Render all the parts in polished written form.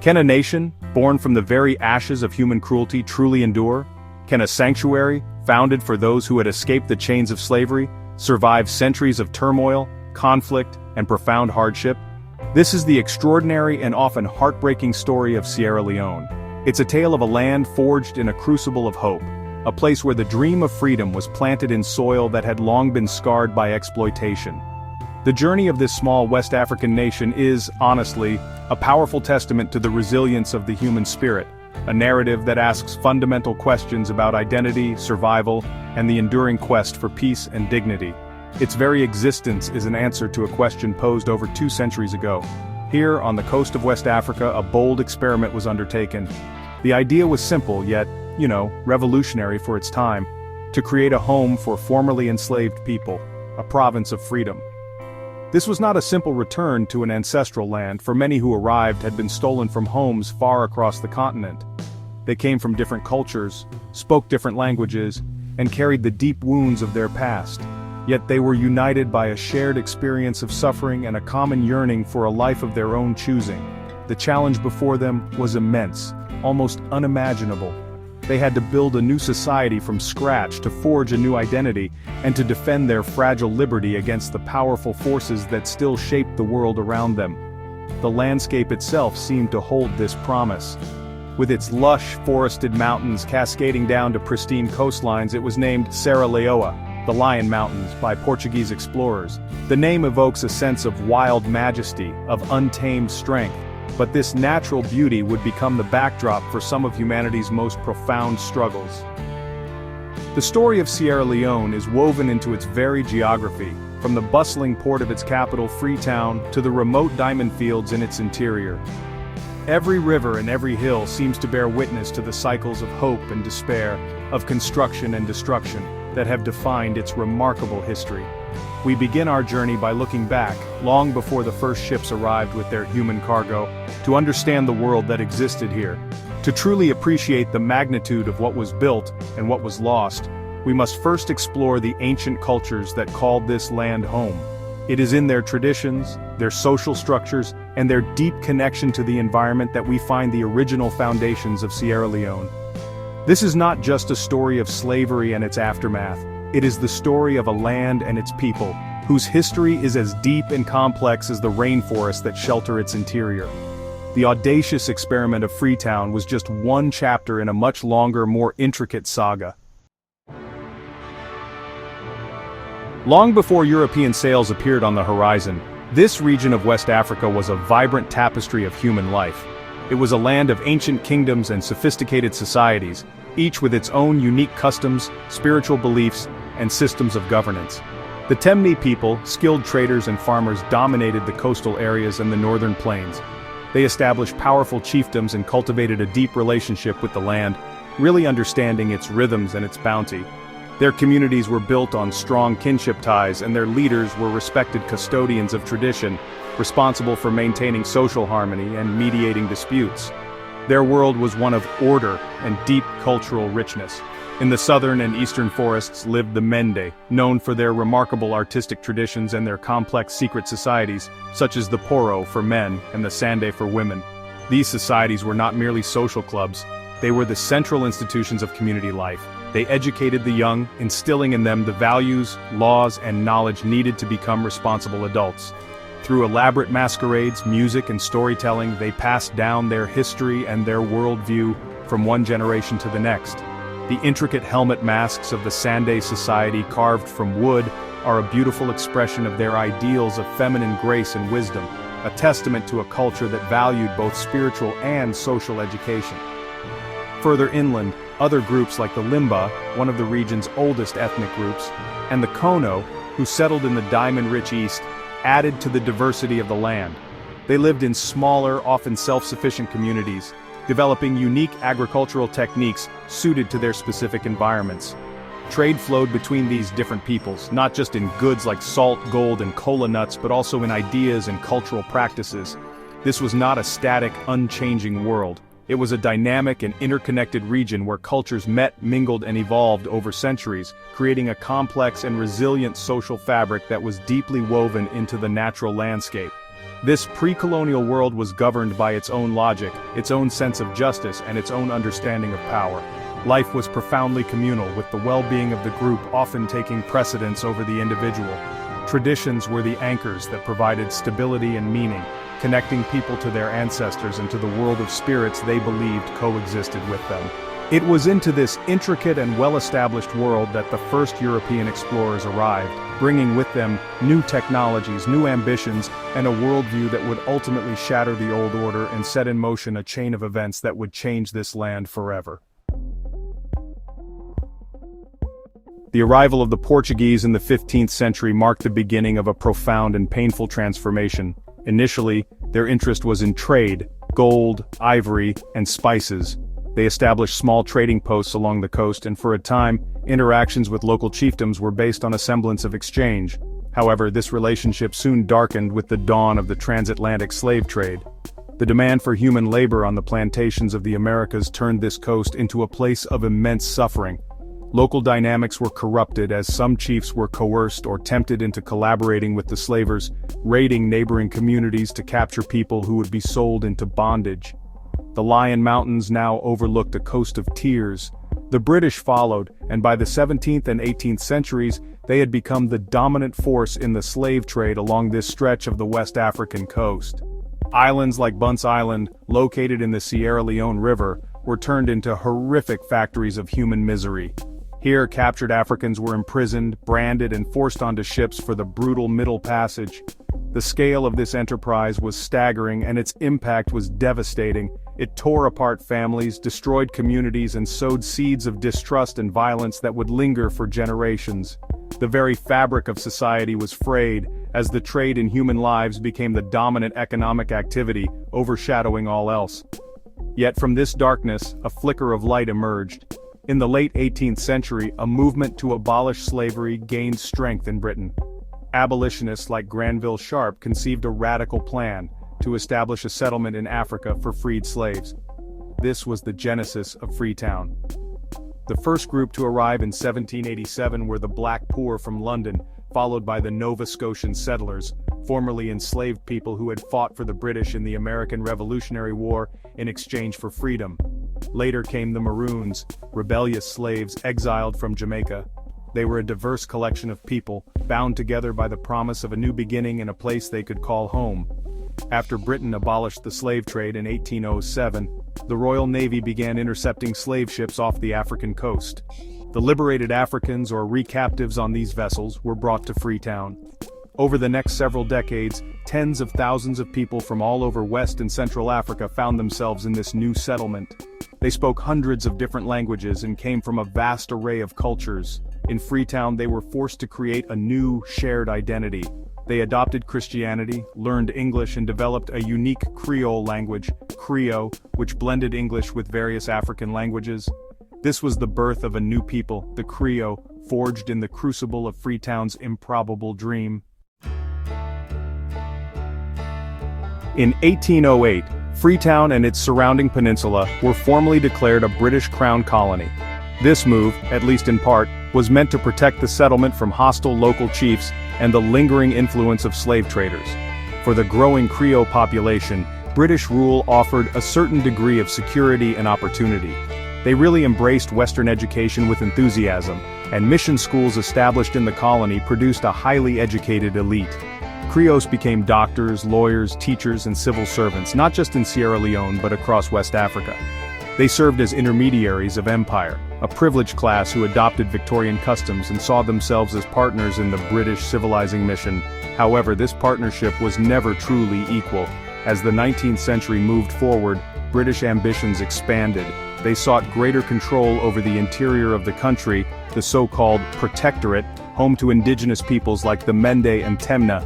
Can a nation, born from the very ashes of human cruelty, truly endure? Can a sanctuary, founded for those who had escaped the chains of slavery, survive centuries of turmoil, conflict, and profound hardship? This is the extraordinary and often heartbreaking story of Sierra Leone. It's a tale of a land forged in a crucible of hope, a place where the dream of freedom was planted in soil that had long been scarred by exploitation. The journey of this small West African nation is, honestly, a powerful testament to the resilience of the human spirit, a narrative that asks fundamental questions about identity, survival, and the enduring quest for peace and dignity. Its very existence is an answer to a question posed over 2 centuries ago. Here, on the coast of West Africa, a bold experiment was undertaken. The idea was simple, yet, revolutionary for its time: to create a home for formerly enslaved people, a province of freedom. This was not a simple return to an ancestral land, for many who arrived had been stolen from homes far across the continent. They came from different cultures, spoke different languages, and carried the deep wounds of their past. Yet they were united by a shared experience of suffering and a common yearning for a life of their own choosing. The challenge before them was immense, almost unimaginable. They had to build a new society from scratch, to forge a new identity, and to defend their fragile liberty against the powerful forces that still shaped the world around them. The landscape itself seemed to hold this promise. With its lush, forested mountains cascading down to pristine coastlines, it was named Sierra Leone, the Lion Mountains, by Portuguese explorers. The name evokes a sense of wild majesty, of untamed strength. But this natural beauty would become the backdrop for some of humanity's most profound struggles. The story of Sierra Leone is woven into its very geography, from the bustling port of its capital, Freetown, to the remote diamond fields in its interior. Every river and every hill seems to bear witness to the cycles of hope and despair, of construction and destruction, that have defined its remarkable history. We begin our journey by looking back, long before the first ships arrived with their human cargo, to understand the world that existed here. To truly appreciate the magnitude of what was built and what was lost, we must first explore the ancient cultures that called this land home. It is in their traditions, their social structures, and their deep connection to the environment that we find the original foundations of Sierra Leone. This is not just a story of slavery and its aftermath. It is the story of a land and its people, whose history is as deep and complex as the rainforests that shelter its interior. The audacious experiment of Freetown was just one chapter in a much longer, more intricate saga. Long before European sails appeared on the horizon, this region of West Africa was a vibrant tapestry of human life. It was a land of ancient kingdoms and sophisticated societies, each with its own unique customs, spiritual beliefs, and systems of governance. The Temne people, skilled traders and farmers, dominated the coastal areas and the northern plains. They established powerful chiefdoms and cultivated a deep relationship with the land, really understanding its rhythms and its bounty. Their communities were built on strong kinship ties, and their leaders were respected custodians of tradition, responsible for maintaining social harmony and mediating disputes. Their world was one of order and deep cultural richness. In the southern and eastern forests lived the Mende, known for their remarkable artistic traditions and their complex secret societies, such as the Poro for men and the Sande for women. These societies were not merely social clubs, they were the central institutions of community life. They educated the young, instilling in them the values, laws, and knowledge needed to become responsible adults. Through elaborate masquerades, music, and storytelling, they passed down their history and their worldview from one generation to the next. The intricate helmet masks of the Sande society, carved from wood, are a beautiful expression of their ideals of feminine grace and wisdom, a testament to a culture that valued both spiritual and social education. Further inland, other groups like the Limba, one of the region's oldest ethnic groups, and the Kono, who settled in the diamond-rich east, added to the diversity of the land. They lived in smaller, often self-sufficient communities, developing unique agricultural techniques suited to their specific environments. Trade flowed between these different peoples, not just in goods like salt, gold, and cola nuts, but also in ideas and cultural practices. This was not a static, unchanging world. It was a dynamic and interconnected region where cultures met, mingled, and evolved over centuries, creating a complex and resilient social fabric that was deeply woven into the natural landscape. This pre-colonial world was governed by its own logic, its own sense of justice, and its own understanding of power. Life was profoundly communal, with the well-being of the group often taking precedence over the individual. Traditions were the anchors that provided stability and meaning, connecting people to their ancestors and to the world of spirits they believed coexisted with them. It was into this intricate and well-established world that the first European explorers arrived, bringing with them new technologies, new ambitions, and a worldview that would ultimately shatter the old order and set in motion a chain of events that would change this land forever. The arrival of the Portuguese in the 15th century marked the beginning of a profound and painful transformation. Initially, their interest was in trade, gold, ivory, and spices. They established small trading posts along the coast, and for a time, interactions with local chiefdoms were based on a semblance of exchange. However, this relationship soon darkened with the dawn of the transatlantic slave trade. The demand for human labor on the plantations of the Americas turned this coast into a place of immense suffering. Local dynamics were corrupted as some chiefs were coerced or tempted into collaborating with the slavers, raiding neighboring communities to capture people who would be sold into bondage. The Lion Mountains now overlooked a coast of tears. The British followed, and by the 17th and 18th centuries, they had become the dominant force in the slave trade along this stretch of the West African coast. Islands like Bunce Island, located in the Sierra Leone River, were turned into horrific factories of human misery. Here, captured Africans were imprisoned, branded, and forced onto ships for the brutal Middle Passage. The scale of this enterprise was staggering, and its impact was devastating. It tore apart families, destroyed communities, and sowed seeds of distrust and violence that would linger for generations. The very fabric of society was frayed, as the trade in human lives became the dominant economic activity, overshadowing all else. Yet from this darkness, a flicker of light emerged. In the late 18th century, a movement to abolish slavery gained strength in Britain. Abolitionists like Granville Sharp conceived a radical plan to establish a settlement in Africa for freed slaves. This was the genesis of Freetown. The first group to arrive in 1787 were the Black Poor from London, followed by the Nova Scotian settlers, formerly enslaved people who had fought for the British in the American Revolutionary War in exchange for freedom. Later came the Maroons, rebellious slaves exiled from Jamaica. They were a diverse collection of people, bound together by the promise of a new beginning in a place they could call home. After Britain abolished the slave trade in 1807, the Royal Navy began intercepting slave ships off the African coast. The liberated Africans or recaptives on these vessels were brought to Freetown. Over the next several decades, tens of thousands of people from all over West and Central Africa found themselves in this new settlement. They spoke hundreds of different languages and came from a vast array of cultures. In Freetown, they were forced to create a new, shared identity. They adopted Christianity, learned English, and developed a unique Creole language, Creole, which blended English with various African languages. This was the birth of a new people, the Creole, forged in the crucible of Freetown's improbable dream. In 1808, Freetown and its surrounding peninsula were formally declared a British Crown colony. This move, at least in part, was meant to protect the settlement from hostile local chiefs and the lingering influence of slave traders. For the growing Creole population, British rule offered a certain degree of security and opportunity. They really embraced Western education with enthusiasm, and mission schools established in the colony produced a highly educated elite. Creoles became doctors, lawyers, teachers, and civil servants, not just in Sierra Leone but across West Africa. They served as intermediaries of empire, a privileged class who adopted Victorian customs and saw themselves as partners in the British civilizing mission. However, this partnership was never truly equal. As the 19th century moved forward, British ambitions expanded. They sought greater control over the interior of the country, the so-called protectorate, home to indigenous peoples like the Mende and Temna.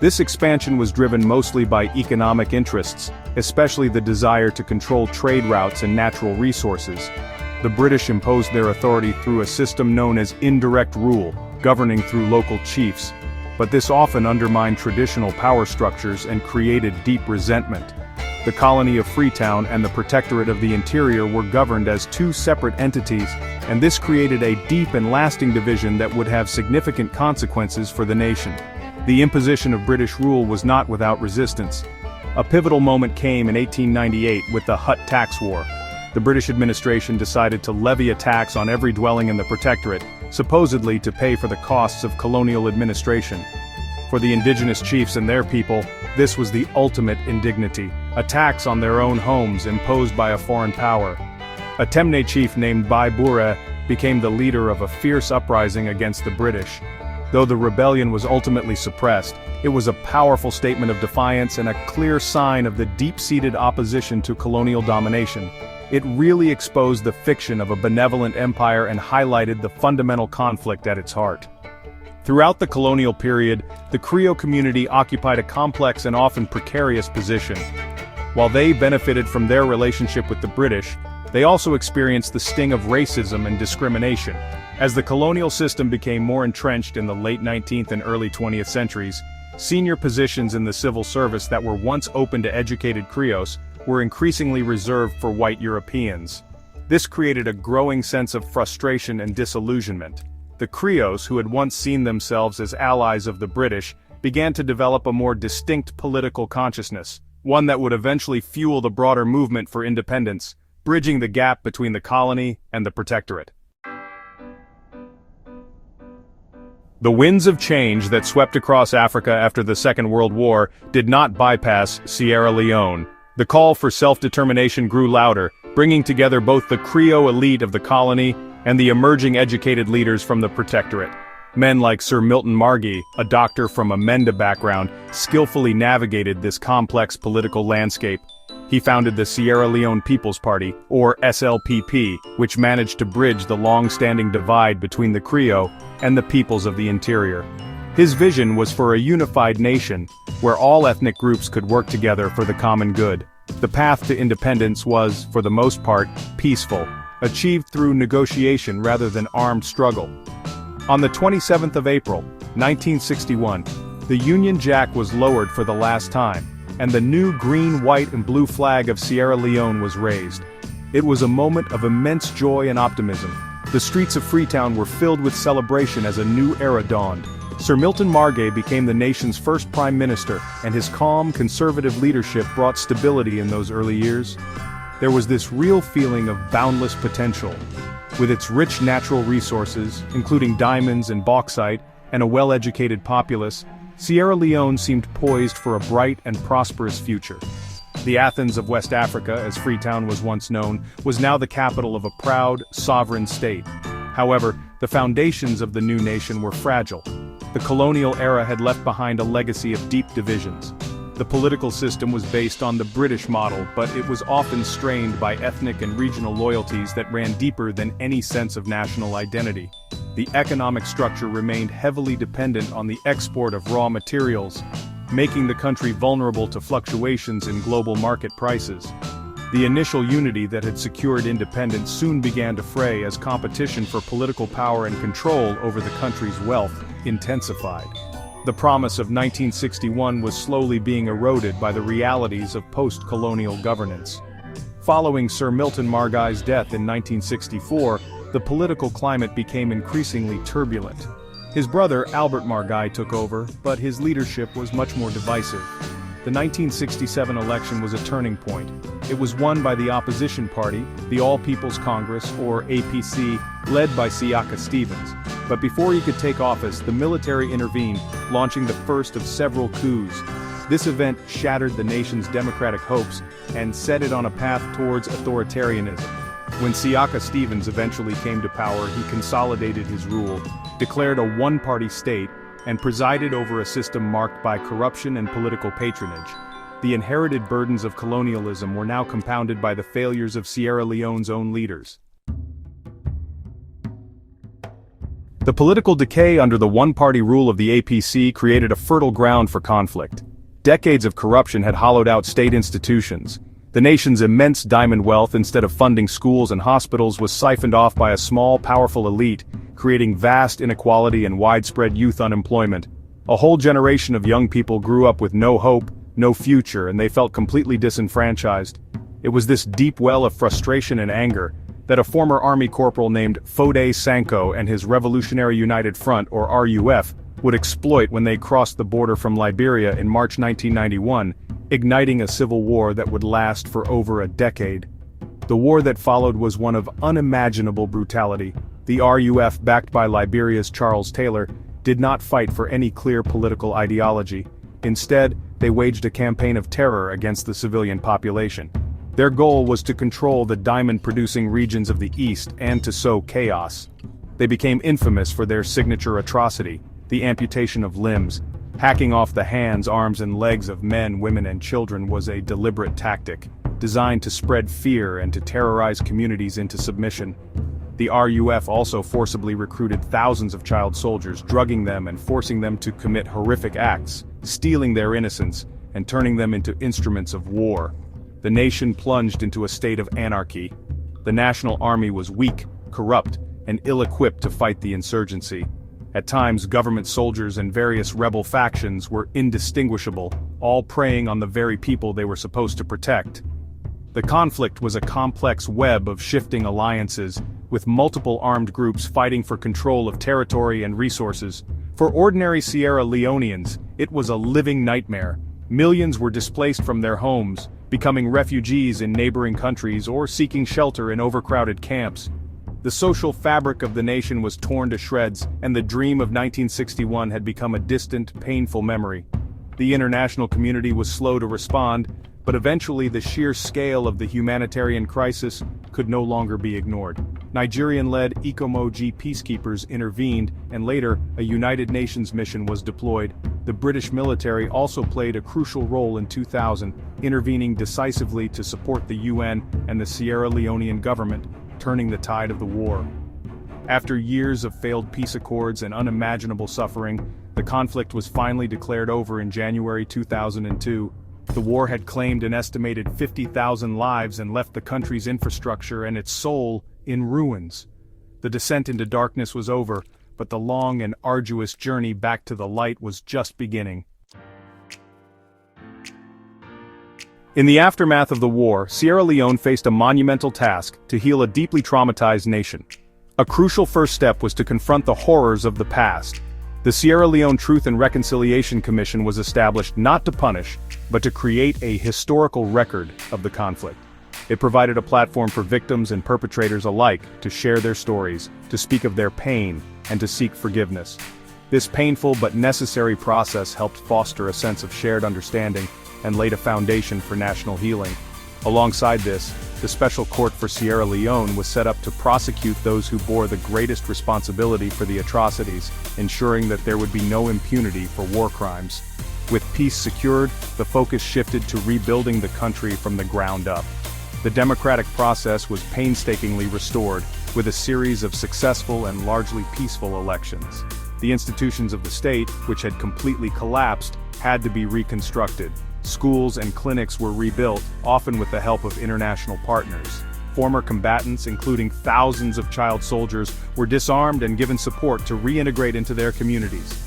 This expansion was driven mostly by economic interests, especially the desire to control trade routes and natural resources. The British imposed their authority through a system known as indirect rule, governing through local chiefs. But this often undermined traditional power structures and created deep resentment. The colony of Freetown and the Protectorate of the Interior were governed as two separate entities, and this created a deep and lasting division that would have significant consequences for the nation. The imposition of British rule was not without resistance. A pivotal moment came in 1898 with the Hutt Tax War. The British administration decided to levy a tax on every dwelling in the Protectorate, supposedly to pay for the costs of colonial administration. For the indigenous chiefs and their people, this was the ultimate indignity, a tax on their own homes imposed by a foreign power. A Temne chief named Bai Bure became the leader of a fierce uprising against the British. Though the rebellion was ultimately suppressed, it was a powerful statement of defiance and a clear sign of the deep-seated opposition to colonial domination. It really exposed the fiction of a benevolent empire and highlighted the fundamental conflict at its heart. Throughout the colonial period, the Creole community occupied a complex and often precarious position. While they benefited from their relationship with the British, they also experienced the sting of racism and discrimination. As the colonial system became more entrenched in the late 19th and early 20th centuries, senior positions in the civil service that were once open to educated Creoles were increasingly reserved for white Europeans. This created a growing sense of frustration and disillusionment. The Creoles, who had once seen themselves as allies of the British, began to develop a more distinct political consciousness, one that would eventually fuel the broader movement for independence, bridging the gap between the colony and the Protectorate. The winds of change that swept across Africa after the Second World War did not bypass Sierra Leone. The call for self-determination grew louder, bringing together both the Creole elite of the colony and the emerging educated leaders from the Protectorate. Men like Sir Milton Margai, a doctor from a Menda background, skillfully navigated this complex political landscape. He founded the Sierra Leone People's Party, or SLPP, which managed to bridge the long-standing divide between the Creole and the peoples of the interior. His vision was for a unified nation, where all ethnic groups could work together for the common good. The path to independence was, for the most part, peaceful, achieved through negotiation rather than armed struggle. On the 27th of April, 1961, the Union Jack was lowered for the last time, and the new green, white, and blue flag of Sierra Leone was raised. It was a moment of immense joy and optimism. The streets of Freetown were filled with celebration as a new era dawned. Sir Milton Margai became the nation's first prime minister, and his calm, conservative leadership brought stability in those early years. There was this real feeling of boundless potential. With its rich natural resources, including diamonds and bauxite, and a well-educated populace, Sierra Leone seemed poised for a bright and prosperous future. The Athens of West Africa, as Freetown was once known, was now the capital of a proud, sovereign state. However, the foundations of the new nation were fragile. The colonial era had left behind a legacy of deep divisions. The political system was based on the British model, but it was often strained by ethnic and regional loyalties that ran deeper than any sense of national identity. The economic structure remained heavily dependent on the export of raw materials, making the country vulnerable to fluctuations in global market prices. The initial unity that had secured independence soon began to fray as competition for political power and control over the country's wealth intensified. The promise of 1961 was slowly being eroded by the realities of post-colonial governance. Following Sir Milton Margai's death in 1964, the political climate became increasingly turbulent. His brother Albert Margai took over, but his leadership was much more divisive. The 1967 election was a turning point. It was won by the opposition party, the All People's Congress, or APC, led by Siaka Stevens. But before he could take office, the military intervened, launching the first of several coups. This event shattered the nation's democratic hopes and set it on a path towards authoritarianism. When Siaka Stevens eventually came to power, he consolidated his rule, declared a one-party state, and presided over a system marked by corruption and political patronage. The inherited burdens of colonialism were now compounded by the failures of Sierra Leone's own leaders. The political decay under the one-party rule of the APC created a fertile ground for conflict. Decades of corruption had hollowed out state institutions. The nation's immense diamond wealth, instead of funding schools and hospitals, was siphoned off by a small, powerful elite, creating vast inequality and widespread youth unemployment. A whole generation of young people grew up with no hope, no future, and they felt completely disenfranchised. It was this deep well of frustration and anger that a former army corporal named Fode Sanko and his Revolutionary United Front, or RUF, would exploit when they crossed the border from Liberia in March 1991, igniting a civil war that would last for over a decade. The war that followed was one of unimaginable brutality. The RUF, backed by Liberia's Charles Taylor, did not fight for any clear political ideology. Instead, they waged a campaign of terror against the civilian population. Their goal was to control the diamond-producing regions of the East and to sow chaos. They became infamous for their signature atrocity, the amputation of limbs. Hacking off the hands, arms and legs of men, women and children was a deliberate tactic, designed to spread fear and to terrorize communities into submission. The RUF also forcibly recruited thousands of child soldiers, drugging them and forcing them to commit horrific acts, stealing their innocence, and turning them into instruments of war. The nation plunged into a state of anarchy. The national army was weak, corrupt, and ill-equipped to fight the insurgency. At times, government soldiers and various rebel factions were indistinguishable, all preying on the very people they were supposed to protect. The conflict was a complex web of shifting alliances, with multiple armed groups fighting for control of territory and resources. For ordinary Sierra Leoneans, it was a living nightmare. Millions were displaced from their homes, becoming refugees in neighboring countries or seeking shelter in overcrowded camps. The social fabric of the nation was torn to shreds, and the dream of 1961 had become a distant, painful memory. The international community was slow to respond, but eventually the sheer scale of the humanitarian crisis could no longer be ignored. Nigerian-led Ikomoji peacekeepers intervened, and later, a United Nations mission was deployed. The British military also played a crucial role in 2000, intervening decisively to support the UN and the Sierra Leonean government, turning the tide of the war. After years of failed peace accords and unimaginable suffering, the conflict was finally declared over in January 2002. The war had claimed an estimated 50,000 lives and left the country's infrastructure and its soul in ruins. The descent into darkness was over, but the long and arduous journey back to the light was just beginning. In the aftermath of the war, Sierra Leone faced a monumental task to heal a deeply traumatized nation. A crucial first step was to confront the horrors of the past. The Sierra Leone Truth and Reconciliation Commission was established not to punish, but to create a historical record of the conflict. It provided a platform for victims and perpetrators alike to share their stories, to speak of their pain, and to seek forgiveness. This painful but necessary process helped foster a sense of shared understanding and laid a foundation for national healing. Alongside this, the Special Court for Sierra Leone was set up to prosecute those who bore the greatest responsibility for the atrocities, ensuring that there would be no impunity for war crimes. With peace secured, the focus shifted to rebuilding the country from the ground up. The democratic process was painstakingly restored, with a series of successful and largely peaceful elections. The institutions of the state, which had completely collapsed, had to be reconstructed. Schools and clinics were rebuilt, often with the help of international partners. Former combatants, including thousands of child soldiers, were disarmed and given support to reintegrate into their communities.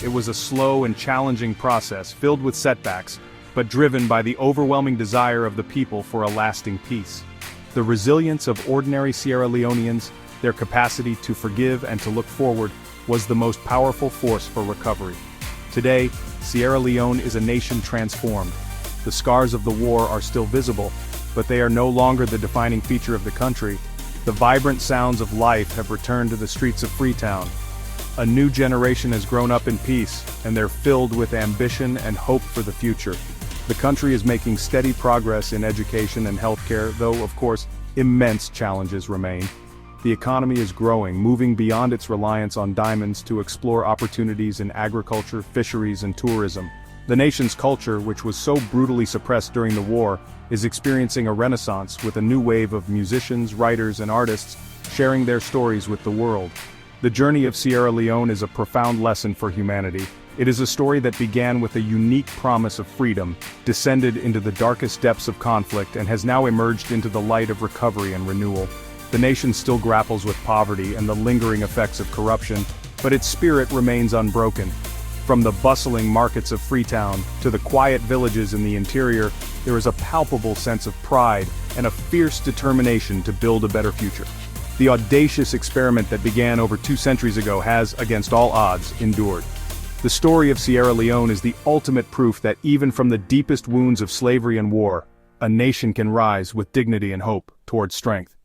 It was a slow and challenging process, filled with setbacks, but driven by the overwhelming desire of the people for a lasting peace. The resilience of ordinary Sierra Leoneans, their capacity to forgive and to look forward, was the most powerful force for recovery. Today, Sierra Leone is a nation transformed. The scars of the war are still visible, but they are no longer the defining feature of the country. The vibrant sounds of life have returned to the streets of Freetown. A new generation has grown up in peace, and they're filled with ambition and hope for the future. The country is making steady progress in education and healthcare, though, of course, immense challenges remain. The economy is growing, moving beyond its reliance on diamonds to explore opportunities in agriculture, fisheries, and tourism. The nation's culture, which was so brutally suppressed during the war, is experiencing a renaissance with a new wave of musicians, writers, and artists sharing their stories with the world. The journey of Sierra Leone is a profound lesson for humanity. It is a story that began with a unique promise of freedom, descended into the darkest depths of conflict, and has now emerged into the light of recovery and renewal. The nation still grapples with poverty and the lingering effects of corruption, but its spirit remains unbroken. From the bustling markets of Freetown to the quiet villages in the interior, there is a palpable sense of pride and a fierce determination to build a better future. The audacious experiment that began over 2 centuries ago has, against all odds, endured. The story of Sierra Leone is the ultimate proof that even from the deepest wounds of slavery and war, a nation can rise with dignity and hope towards strength.